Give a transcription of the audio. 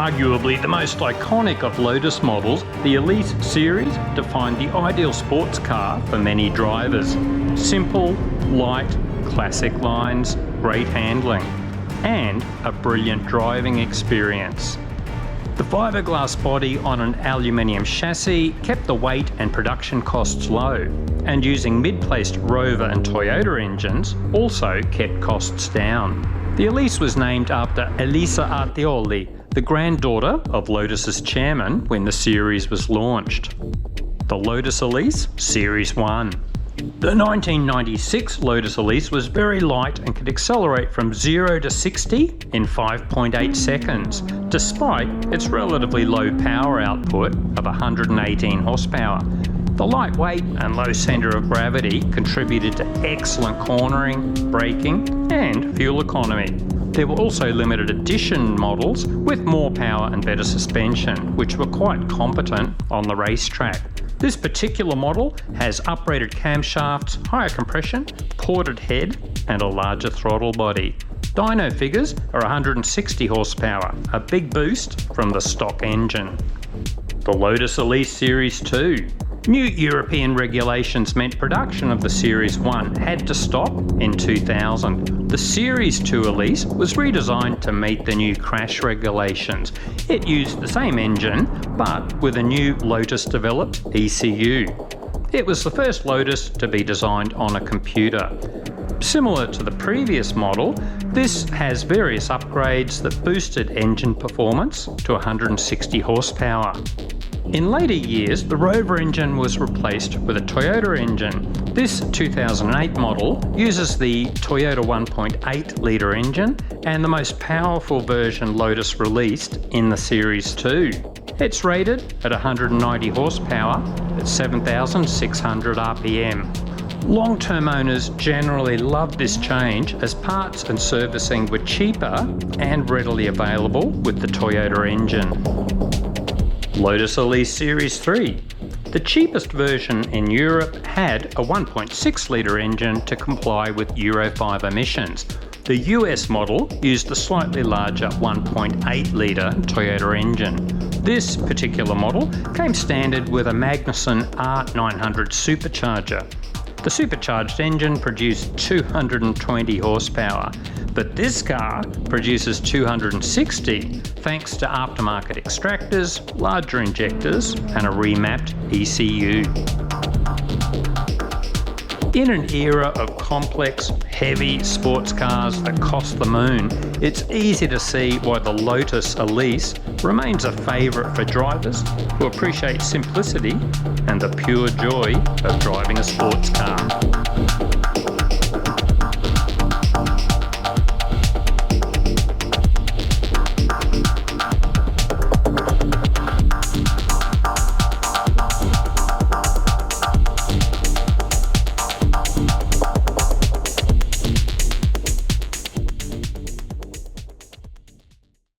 Arguably the most iconic of Lotus models, the Elite series defined the ideal sports car for many drivers. Simple, light, classic lines, great handling, and a brilliant driving experience. The fiberglass body on an aluminium chassis kept the weight and production costs low, and using mid-placed Rover and Toyota engines also kept costs down. The Elise was named after Elisa Artioli, the granddaughter of Lotus's chairman when the series was launched. The Lotus Elise Series 1. The 1996 Lotus Elise was very light and could accelerate from 0 to 60 in 5.8 seconds, despite its relatively low power output of 118 horsepower. The lightweight and low centre of gravity contributed to excellent cornering, braking, and fuel economy. There were also limited edition models with more power and better suspension, which were quite competent on the racetrack. This particular model has uprated camshafts, higher compression, ported head, and a larger throttle body. Dyno figures are 160 horsepower, a big boost from the stock engine. The Lotus Elise Series 2. New European regulations meant production of the Series 1 had to stop in 2000. The Series 2 Elise was redesigned to meet the new crash regulations. It used the same engine, but with a new Lotus-developed ECU. It was the first Lotus to be designed on a computer. Similar to the previous model, this has various upgrades that boosted engine performance to 160 horsepower. In later years, the Rover engine was replaced with a Toyota engine. This 2008 model uses the Toyota 1.8 litre engine and the most powerful version Lotus released in the Series 2. It's rated at 190 horsepower at 7,600 RPM. Long-term owners generally loved this change as parts and servicing were cheaper and readily available with the Toyota engine. Lotus Elise Series 3. The cheapest version in Europe had a 1.6 litre engine to comply with Euro 5 emissions. The US model used the slightly larger 1.8 litre Toyota engine. This particular model came standard with a Magnuson R900 supercharger. The supercharged engine produced 220 horsepower, but this car produces 260 thanks to aftermarket extractors, larger injectors, and a remapped ECU. In an era of complex, heavy sports cars that cost the moon, it's easy to see why the Lotus Elise remains a favourite for drivers who appreciate simplicity and the pure joy of driving a sports car.